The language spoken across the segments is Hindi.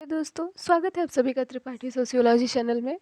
दोस्तों, स्वागत है आप सभी का त्रिपाठी सोशियोलॉजी चैनल में।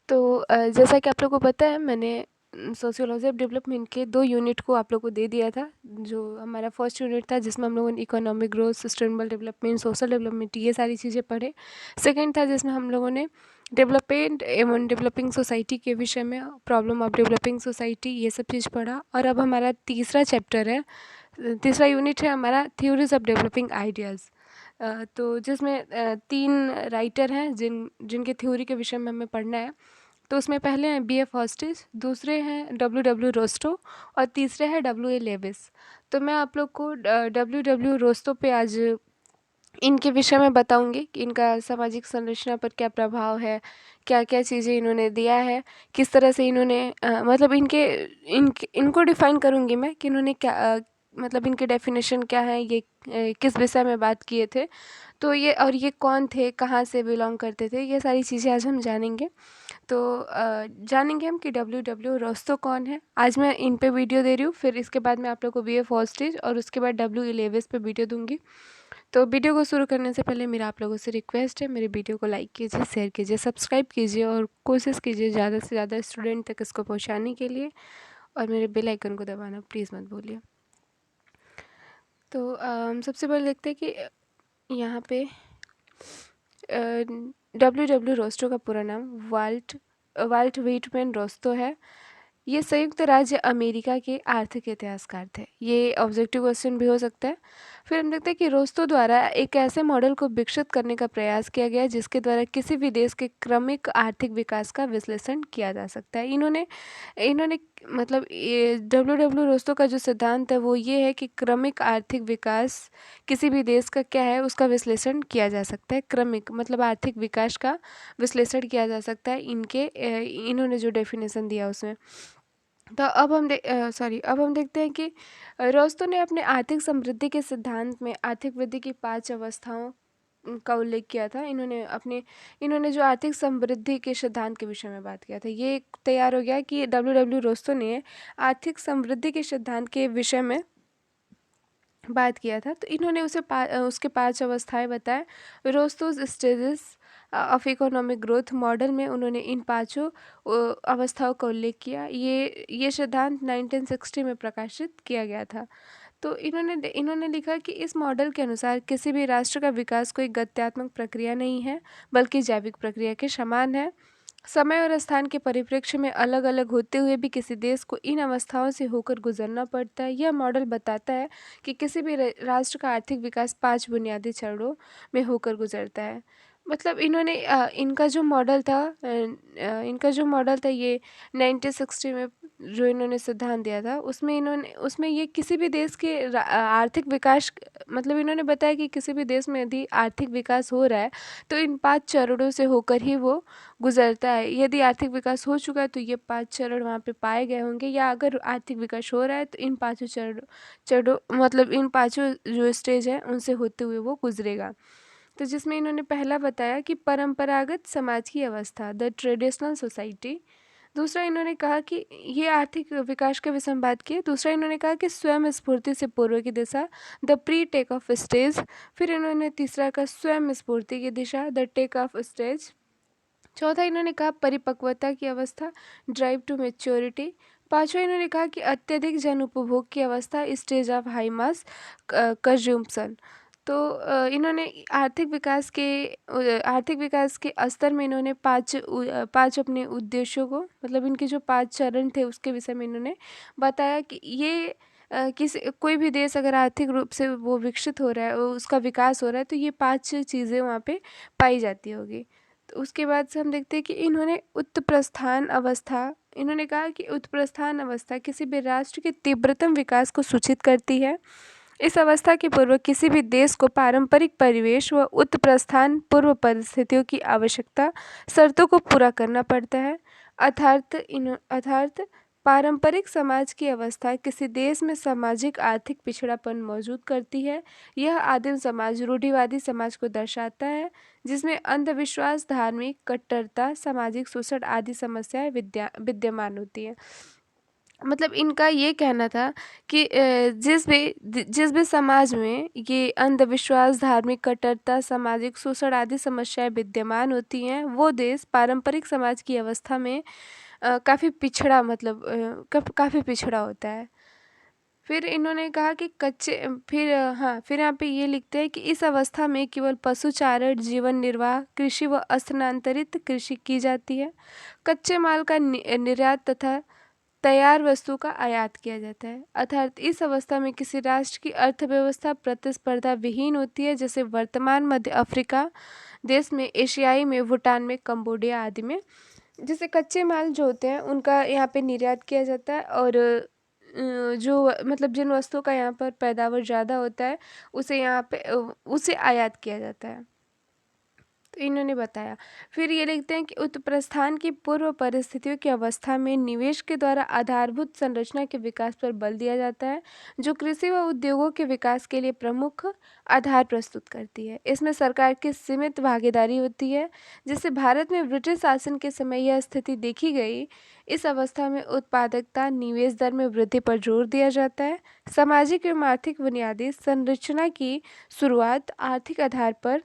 तो जैसा कि आप लोगों को पता है, मैंने सोशियोलॉजी ऑफ डेवलपमेंट के 2 यूनिट को आप लोगों को दे दिया था। जो हमारा फर्स्ट यूनिट था जिसमें हम लोगों ने economic growth, sustainable development, social development ये सारी चीज़ें पढ़े। सेकंड था जिसमें हम लोगों ने डेवलपमेंट एवं डेवलपिंग सोसाइटी के विषय में, प्रॉब्लम ऑफ डेवलपिंग सोसाइटी, ये सब चीज़ पढ़ा। और अब हमारा तीसरा चैप्टर है, तीसरा यूनिट है हमारा थ्योरीज ऑफ डेवलपिंग आइडियाज़। तो जिसमें 3 राइटर हैं जिनके थ्योरी के विषय में हमें पढ़ना है। तो उसमें पहले हैं B.F. हॉस्टिज, दूसरे हैं W.W. रोस्टो और तीसरे हैं W.A. लेविस। तो मैं आप लोग को W.W. रोस्टो पे आज इनके विषय में बताऊंगी कि इनका सामाजिक संरचना पर क्या प्रभाव है, क्या क्या चीज़ें इन्होंने दिया है, किस तरह से इन्होंने मतलब इनको डिफ़ाइन करूंगी मैं कि इन्होंने क्या मतलब इनके डेफिनेशन क्या है, ये किस विषय में बात किए थे। तो ये कौन थे, कहाँ से बिलोंग करते थे, ये सारी चीज़ें आज हम जानेंगे। तो जानेंगे हम कि W.W. रोस्टो कौन है। आज मैं इन पे वीडियो दे रही हूँ, फिर इसके बाद मैं आप लोग को B.F. हॉस्टिज और उसके बाद W.E. लेविस पे वीडियो दूंगी। तो वीडियो को शुरू करने से पहले मेरा आप लोगों से रिक्वेस्ट है, मेरे वीडियो को लाइक कीजिए, शेयर कीजिए, सब्सक्राइब कीजिए और कोशिश कीजिए ज़्यादा से ज़्यादा स्टूडेंट तक इसको पहुंचाने के लिए। और मेरे बेल आइकन को दबाना प्लीज़ मत भूलिए। तो सबसे पहले देखते हैं कि यहाँ पे W.W. रोस्टो का पूरा नाम वाल्ट वाल्ट व्हिटमैन रोस्टो है। ये संयुक्त राज्य अमेरिका के आर्थिक इतिहासकार थे। ये ऑब्जेक्टिव क्वेश्चन भी हो सकता है। फिर हम देखते हैं कि रोस्टो द्वारा एक ऐसे मॉडल को विकसित करने का प्रयास किया गया जिसके द्वारा किसी भी देश के क्रमिक आर्थिक विकास का विश्लेषण किया जा सकता है। इन्होंने इन्होंने मतलब ये W.W. रोस्टो का जो सिद्धांत है वो ये है कि क्रमिक आर्थिक विकास किसी भी देश का क्या है, उसका विश्लेषण किया जा सकता है। क्रमिक मतलब आर्थिक विकास का विश्लेषण किया जा सकता है इन्होंने जो डेफिनेशन दिया उसमें। तो अब हम देखते हैं कि रोस्तो ने अपने आर्थिक समृद्धि के सिद्धांत में आर्थिक वृद्धि की 5 अवस्थाओं का उल्लेख किया था। इन्होंने जो आर्थिक समृद्धि के सिद्धांत के विषय में बात किया था, ये तैयार हो गया कि W.W. रोस्तो ने आर्थिक समृद्धि के सिद्धांत के विषय में बात किया था। तो इन्होंने उसके 5 अवस्थाएं बताए। Rostow's stages of economic growth model में उन्होंने इन पांचों अवस्थाओं का उल्लेख किया। ये सिद्धांत 1960 में प्रकाशित किया गया था। तो इन्होंने लिखा कि इस मॉडल के अनुसार किसी भी राष्ट्र का विकास कोई गत्यात्मक प्रक्रिया नहीं है, बल्कि जैविक प्रक्रिया के समान है। समय और स्थान के परिप्रेक्ष्य में अलग अलग होते हुए भी किसी देश को इन अवस्थाओं से होकर गुजरना पड़ता है। यह मॉडल बताता है कि किसी भी राष्ट्र का आर्थिक विकास 5 बुनियादी चरणों में होकर गुजरता है। मतलब इनका जो मॉडल था ये 1960 में जो इन्होंने सिद्धांत दिया था उसमें ये किसी भी देश के आर्थिक विकास, मतलब इन्होंने बताया कि किसी भी देश में यदि आर्थिक विकास हो रहा है तो इन 5 चरणों से होकर ही वो गुजरता है। यदि आर्थिक विकास हो चुका है तो ये 5 चरण वहाँ पे पाए गए होंगे, या अगर आर्थिक विकास हो रहा है तो इन पाँचों चरणों मतलब इन पाँचों जो स्टेज है उनसे होते हुए वो गुजरेगा। तो जिसमें इन्होंने पहला बताया कि परंपरागत समाज की अवस्था, द ट्रेडिशनल सोसाइटी। दूसरा इन्होंने कहा कि ये आर्थिक विकास के विषय में बात की। दूसरा इन्होंने कहा कि स्वयं स्फूर्ति से पूर्व की दिशा, the pre take off stage. फिर इन्होंने तीसरा कहा स्वयं स्फूर्ति की दिशा, द टेक ऑफ स्टेज। चौथा इन्होंने कहा परिपक्वता की अवस्था, ड्राइव टू मेच्योरिटी। पांचवा इन्होंने कहा कि अत्यधिक जन उपभोग की अवस्था, स्टेज ऑफ हाई मास कंज्यूम्पशन। तो इन्होंने आर्थिक विकास के स्तर में इन्होंने पांच अपने उद्देश्यों को, मतलब इनके जो 5 चरण थे उसके विषय में इन्होंने बताया कि ये किसी कोई भी देश अगर आर्थिक रूप से वो विकसित हो रहा है, उसका विकास हो रहा है, तो ये 5 चीज़ें वहाँ पे पाई जाती होगी। तो उसके बाद से हम देखते हैं कि इन्होंने कहा कि उत्प्रस्थान अवस्था किसी भी राष्ट्र के तीव्रतम विकास को सूचित करती है। इस अवस्था के पूर्व किसी भी देश को पारंपरिक परिवेश व उत्प्रस्थान पूर्व परिस्थितियों की आवश्यकता शर्तों को पूरा करना पड़ता है। अर्थात पारंपरिक समाज की अवस्था किसी देश में सामाजिक आर्थिक पिछड़ापन मौजूद करती है। यह आदिम समाज रूढ़िवादी समाज को दर्शाता है, जिसमें अंधविश्वास, धार्मिक कट्टरता, सामाजिक शोषण आदि समस्याएं विद्यमान होती हैं। मतलब इनका ये कहना था कि जिस भी समाज में ये अंधविश्वास, धार्मिक कट्टरता, सामाजिक शोषण आदि समस्याएं विद्यमान होती हैं, वो देश पारंपरिक समाज की अवस्था में काफ़ी पिछड़ा, मतलब काफ़ी पिछड़ा होता है। फिर इन्होंने कहा कि हाँ, फिर यहाँ पे ये लिखते हैं कि इस अवस्था में केवल पशुचारण, जीवन निर्वाह, कृषि व स्थानांतरित कृषि की जाती है। कच्चे माल का निर्यात तथा तैयार वस्तु का आयात किया जाता है। अर्थात इस अवस्था में किसी राष्ट्र की अर्थव्यवस्था प्रतिस्पर्धा विहीन होती है, जैसे वर्तमान मध्य अफ्रीका देश में, एशियाई में, भूटान में, कंबोडिया आदि में। जैसे कच्चे माल जो होते हैं उनका यहाँ पे निर्यात किया जाता है, और जो मतलब जिन वस्तुओं का यहाँ पर पैदावार ज़्यादा होता है उसे यहाँ पे उसे आयात किया जाता है। तो इन्होंने बताया। फिर ये लिखते हैं कि उत्प्रस्थान की पूर्व परिस्थितियों की अवस्था में निवेश के द्वारा आधारभूत संरचना के विकास पर बल दिया जाता है, जो कृषि व उद्योगों के विकास के लिए प्रमुख आधार प्रस्तुत करती है। इसमें सरकार की सीमित भागीदारी होती है, जिससे भारत में ब्रिटिश शासन के समय यह स्थिति देखी गई। इस अवस्था में उत्पादकता, निवेश दर में वृद्धि पर जोर दिया जाता है। सामाजिक एवं आर्थिक बुनियादी संरचना की शुरुआत, आर्थिक आधार पर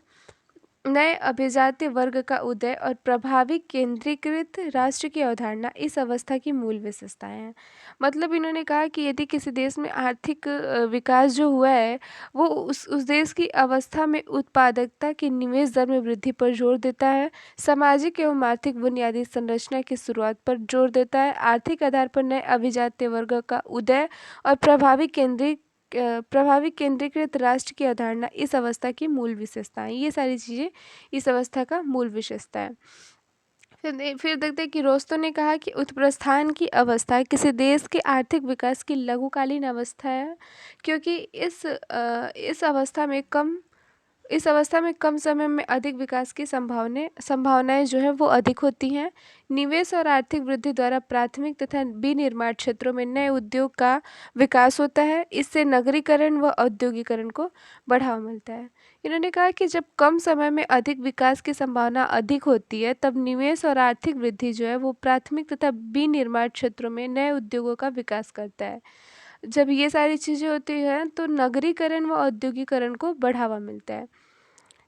नए अभिजात्य वर्ग का उदय और प्रभावी केंद्रीकृत राष्ट्र की अवधारणा इस अवस्था की मूल विशेषताएं हैं। मतलब इन्होंने कहा कि यदि किसी देश में आर्थिक विकास जो हुआ है, वो उस देश की अवस्था में उत्पादकता की, निवेश दर में वृद्धि पर जोर देता है, सामाजिक एवं आर्थिक बुनियादी संरचना की शुरुआत पर जोर देता है, आर्थिक आधार पर नए अभिजात्य वर्ग का उदय और प्रभावी केंद्रीकृत राष्ट्र की अवधारणा इस अवस्था की मूल विशेषताएं। ये सारी चीज़ें इस अवस्था का मूल विशेषता है। फिर देखते हैं कि रोस्तों ने कहा कि उत्प्रस्थान की अवस्था किसी देश के आर्थिक विकास की लघुकालीन अवस्था है, क्योंकि इस अवस्था में कम समय में अधिक विकास की संभावनाएं जो है वो अधिक होती हैं। निवेश और आर्थिक वृद्धि द्वारा प्राथमिक तथा विनिर्माण क्षेत्रों में नए उद्योग का विकास होता है। इससे नगरीकरण व औद्योगिकरण को बढ़ावा मिलता है। इन्होंने कहा कि जब कम समय में अधिक विकास की संभावना अधिक होती है, तब निवेश और आर्थिक वृद्धि जो है वो प्राथमिक तथा विनिर्माण क्षेत्रों में नए उद्योगों का विकास करता है। जब ये सारी चीज़ें होती हैं तो नगरीकरण व औद्योगिकरण को बढ़ावा मिलता है।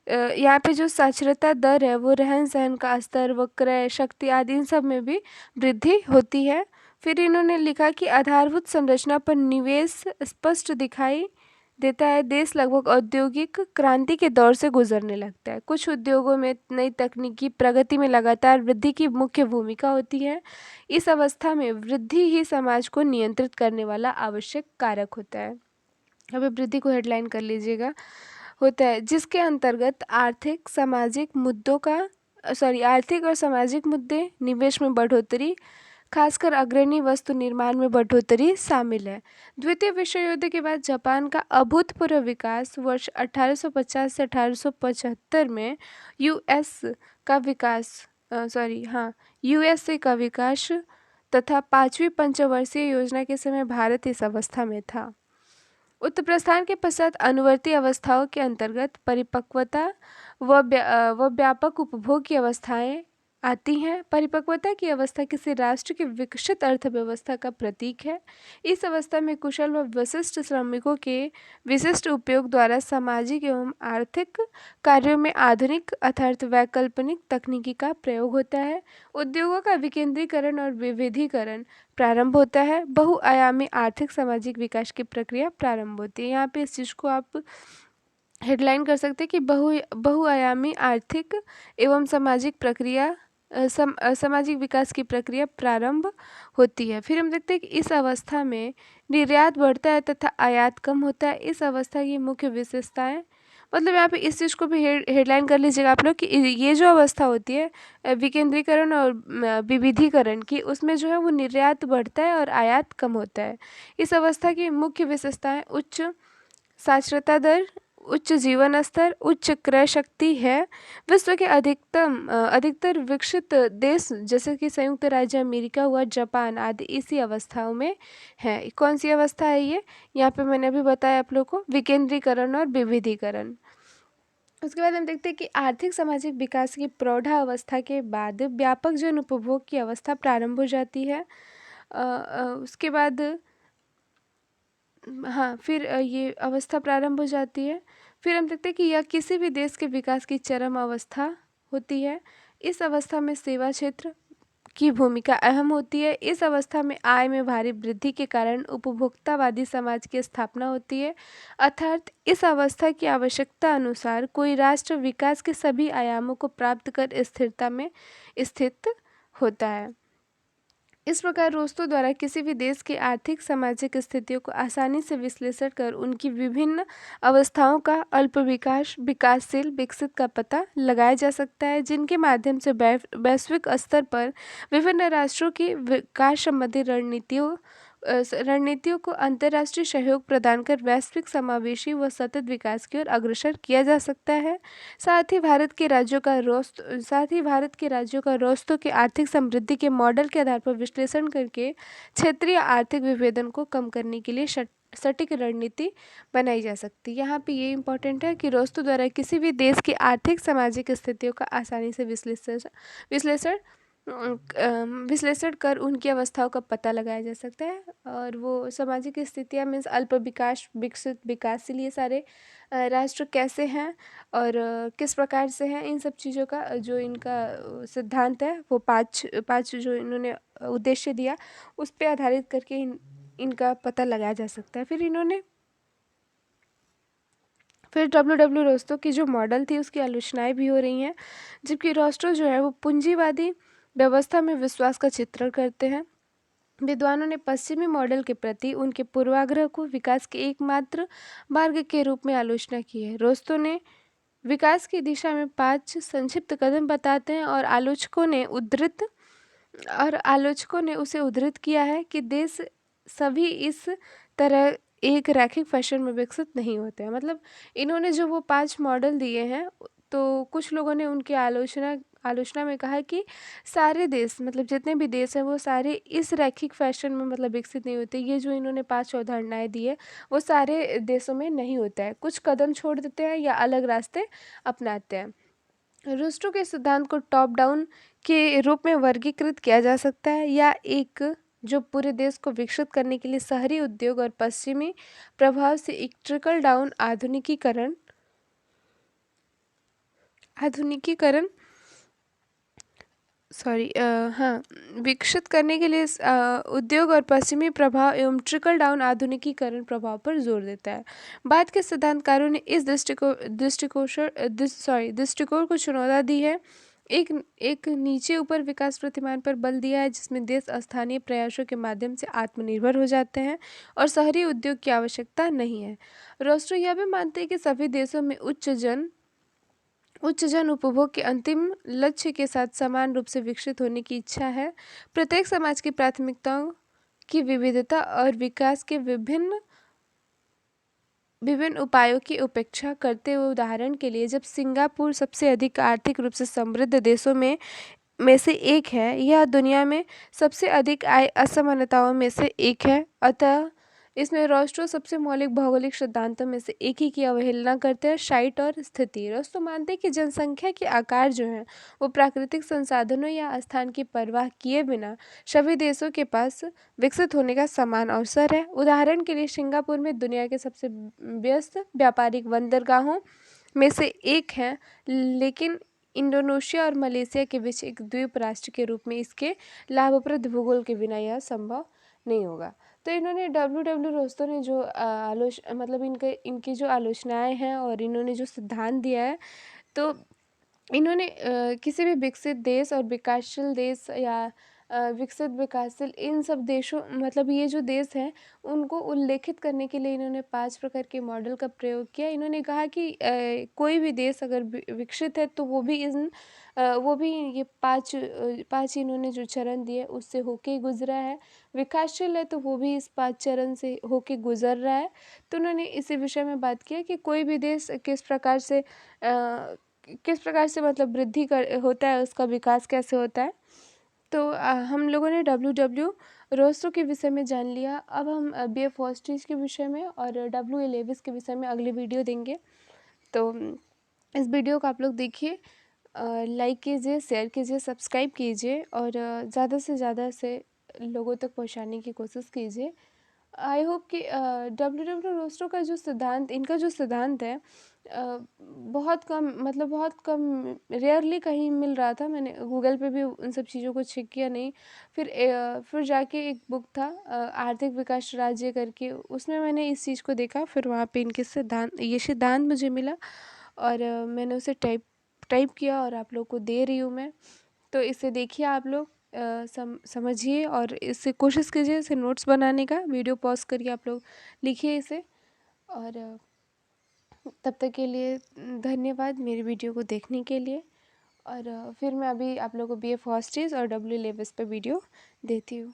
यहाँ पे जो साक्षरता दर है वो रहन सहन का स्तर व क्रय शक्ति आदि इन सब में भी वृद्धि होती है। फिर इन्होंने लिखा कि आधारभूत संरचना पर निवेश स्पष्ट दिखाई देता है। देश लगभग औद्योगिक क्रांति के दौर से गुजरने लगता है। कुछ उद्योगों में नई तकनीकी प्रगति में लगातार वृद्धि की मुख्य भूमिका होती है। इस अवस्था में वृद्धि ही समाज को नियंत्रित करने वाला आवश्यक कारक होता है। अभी वृद्धि को हेडलाइन कर लीजिएगा। होता है जिसके अंतर्गत आर्थिक और सामाजिक मुद्दे, निवेश में बढ़ोतरी, खासकर अग्रणी वस्तु निर्माण में बढ़ोतरी शामिल है। द्वितीय विश्व युद्ध के बाद जापान का अभूतपूर्व विकास वर्ष 1850 से 1875 में यूएस का विकास यूएसए का विकास तथा पांचवी पंचवर्षीय योजना के समय भारत इस अवस्था में था। उत्तरप्रस्थान के पश्चात अनुवर्ती अवस्थाओं के अंतर्गत परिपक्वता व व्यापक उपभोग की अवस्थाएं आती हैं। परिपक्वता की अवस्था किसी राष्ट्र की विकसित अर्थव्यवस्था का प्रतीक है। इस अवस्था में कुशल व विशिष्ट श्रमिकों के विशिष्ट उपयोग द्वारा सामाजिक एवं आर्थिक कार्यों में आधुनिक अर्थात वैकल्पिक तकनीकी का प्रयोग होता है। उद्योगों का विकेंद्रीकरण और विविधीकरण प्रारंभ होता है। बहुआयामी आर्थिक सामाजिक विकास की प्रक्रिया प्रारंभ होती है। यहाँ पे इस चीज़ को आप हेडलाइन कर सकते हैं कि बहुआयामी आर्थिक एवं सामाजिक प्रक्रिया सामाजिक विकास की प्रक्रिया प्रारंभ होती है। फिर हम देखते हैं कि इस अवस्था में निर्यात बढ़ता है तथा आयात कम होता है। इस अवस्था की मुख्य विशेषताएं, मतलब यहाँ पे इस चीज़ को भी हेडलाइन कर लीजिएगा आप लोग कि ये जो अवस्था होती है विकेंद्रीकरण और विविधीकरण की, उसमें जो है वो निर्यात बढ़ता है और आयात कम होता है। इस अवस्था की मुख्य विशेषताएं उच्च साक्षरता दर, उच्च जीवन स्तर, उच्च क्रय शक्ति है। विश्व के अधिकतर विकसित देश जैसे कि संयुक्त राज्य अमेरिका हुआ, जापान आदि इसी अवस्थाओं में है। कौन सी अवस्था है ये? यहाँ पे मैंने अभी बताया आप लोग को, विकेंद्रीकरण और विविधीकरण। उसके बाद हम देखते हैं कि आर्थिक सामाजिक विकास की प्रौढ़ा अवस्था के बाद व्यापक जन उपभोग की अवस्था प्रारंभ हो जाती है। उसके बाद हाँ, फिर ये अवस्था प्रारंभ हो जाती है। फिर हम देखते हैं कि यह किसी भी देश के विकास की चरम अवस्था होती है। इस अवस्था में सेवा क्षेत्र की भूमिका अहम होती है। इस अवस्था में आय में भारी वृद्धि के कारण उपभोक्तावादी समाज की स्थापना होती है, अर्थात इस अवस्था की आवश्यकता अनुसार कोई राष्ट्र विकास के सभी आयामों को प्राप्त कर स्थिरता में स्थित होता है। इस प्रकार रोस्तों द्वारा किसी भी देश की आर्थिक सामाजिक स्थितियों को आसानी से विश्लेषण कर उनकी विभिन्न अवस्थाओं का अल्प विकास, विकासशील, विकसित का पता लगाया जा सकता है, जिनके माध्यम से वैश्विक स्तर पर विभिन्न राष्ट्रों की विकास संबंधी रणनीतियों को अंतर्राष्ट्रीय सहयोग प्रदान कर वैश्विक समावेशी व सतत विकास की ओर अग्रसर किया जा सकता है। साथ ही भारत के राज्यों का रोस्तों की आर्थिक समृद्धि के मॉडल के आधार पर विश्लेषण करके क्षेत्रीय आर्थिक विभेदन को कम करने के लिए सटीक रणनीति बनाई जा सकती है। यहाँ पे ये इम्पोर्टेंट है कि रोस्तों द्वारा किसी भी देश की आर्थिक सामाजिक स्थितियों का आसानी से विश्लेषण विश्लेषण कर उनकी अवस्थाओं का पता लगाया जा सकता है। और वो सामाजिक स्थितियाँ मीन्स अल्प विकास, विकसित, विकासशील, ये सारे राष्ट्र कैसे हैं और किस प्रकार से हैं, इन सब चीज़ों का जो इनका सिद्धांत है, वो पाँच जो इन्होंने उद्देश्य दिया, उस पे आधारित करके इनका पता लगाया जा सकता है। फिर डब्ल्यू रोस्तों की जो मॉडल थी उसकी आलोचनाएं भी हो रही हैं, जबकि रोस्टो जो है वो पूंजीवादी व्यवस्था में विश्वास का चित्रण करते हैं। विद्वानों ने पश्चिमी मॉडल के प्रति उनके पूर्वाग्रह को विकास के एकमात्र मार्ग के रूप में आलोचना की है। रोस्तों ने विकास की दिशा में 5 संक्षिप्त कदम बताते हैं और आलोचकों ने उसे उद्धृत किया है कि देश सभी इस तरह एक रैखिक फैशन में विकसित नहीं होते हैं। मतलब इन्होंने जो वो 5 मॉडल दिए हैं, तो कुछ लोगों ने उनकी आलोचना में कहा कि सारे देश, मतलब जितने भी देश हैं, वो सारे इस रैखिक फैशन में मतलब विकसित नहीं होते। ये जो इन्होंने 5 अवधारणाएं दी है, वो सारे देशों में नहीं होता है। कुछ कदम छोड़ देते हैं या अलग रास्ते अपनाते हैं। रूस्टो के सिद्धांत को टॉप डाउन के रूप में वर्गीकृत किया जा सकता है, या एक जो पूरे देश को विकसित करने के लिए शहरी उद्योग और पश्चिमी प्रभाव से एक ट्रिकल डाउन आधुनिकीकरण हाँ, विकसित करने के लिए उद्योग और पश्चिमी प्रभाव एवं ट्रिकल डाउन आधुनिकीकरण प्रभाव पर जोर देता है। बाद के सिद्धांतकारों ने इस दृष्टिकोण को चुनौती दी है। एक नीचे ऊपर विकास प्रतिमान पर बल दिया है, जिसमें देश स्थानीय प्रयासों के माध्यम से आत्मनिर्भर हो जाते हैं और शहरी उद्योग की आवश्यकता नहीं है। रोस्ट्रो यह भी मानते हैं कि सभी देशों में उच्च जन उपभोग के अंतिम लक्ष्य के साथ समान रूप से विकसित होने की इच्छा है। प्रत्येक समाज की प्राथमिकताओं की विविधता और विकास के विभिन्न उपायों की उपेक्षा करते हुए, उदाहरण के लिए, जब सिंगापुर सबसे अधिक आर्थिक रूप से समृद्ध देशों में से एक है, यह दुनिया में सबसे अधिक आय असमानताओं में से एक है। अतः इसमें रोस्ट्रो सबसे मौलिक भौगोलिक सिद्धांतों में से एक ही की अवहेलना करते हैं, साइट और स्थिति। रोस्ट्रो मानते हैं कि जनसंख्या के आकार जो है वो प्राकृतिक संसाधनों या स्थान की परवाह किए बिना सभी देशों के पास विकसित होने का समान अवसर है। उदाहरण के लिए सिंगापुर में दुनिया के सबसे व्यस्त व्यापारिक बंदरगाहों में से एक है, लेकिन इंडोनेशिया और मलेशिया के बीच एक द्वीप राष्ट्र के रूप में इसके लाभप्रद भूगोल के बिना यह संभव नहीं होगा। तो इन्होंने डब्ल्यू रोस्तों ने जो मतलब इनकी जो आलोचनाएं हैं और इन्होंने जो सिद्धांत दिया है, तो इन्होंने किसी भी विकसित देश और विकासशील देश या विकसित विकासशील इन सब देशों, मतलब ये जो देश हैं, उनको उल्लेखित करने के लिए इन्होंने 5 प्रकार के मॉडल का प्रयोग किया। इन्होंने कहा कि कोई भी देश अगर विकसित है तो वो भी ये पाँच इन्होंने जो चरण दिए उससे होके ही गुजरा है। विकासशील है तो वो भी इस 5 चरण से होके गुजर रहा है। तो उन्होंने इसी विषय में बात किया कि कोई भी देश किस प्रकार से मतलब वृद्धि होता है, उसका विकास कैसे होता है। तो हम लोगों ने डब्ल्यू रोस्ट्रो के विषय में जान लिया। अब हम B.F. ऑस्ट्रिच के विषय में और W.A. लेविस के विषय में अगली वीडियो देंगे। तो इस वीडियो को आप लोग देखिए, लाइक कीजिए, शेयर कीजिए, सब्सक्राइब कीजिए और ज़्यादा से ज़्यादा से लोगों तक पहुंचाने की कोशिश कीजिए। आई होप कि डब्ल्यू रोस्टो का जो सिद्धांत, इनका जो सिद्धांत है, बहुत कम, मतलब बहुत कम, रेयरली कहीं मिल रहा था। मैंने गूगल पे भी उन सब चीज़ों को चेक किया नहीं। फिर जाके एक बुक था आर्थिक विकास राज्य करके, उसमें मैंने इस चीज़ को देखा। फिर वहाँ पे इनके सिद्धांत मुझे मिला और मैंने उसे टाइप किया और आप लोग को दे रही हूँ मैं। तो इसे देखिए आप लोग, समझिए और इससे कोशिश कीजिए इसे नोट्स बनाने का। वीडियो पॉज करके आप लोग लिखिए इसे। और तब तक के लिए धन्यवाद मेरी वीडियो को देखने के लिए। और फिर मैं अभी आप लोगों को BA फर्स्ट ईयर और W लेवल्स पे वीडियो देती हूँ।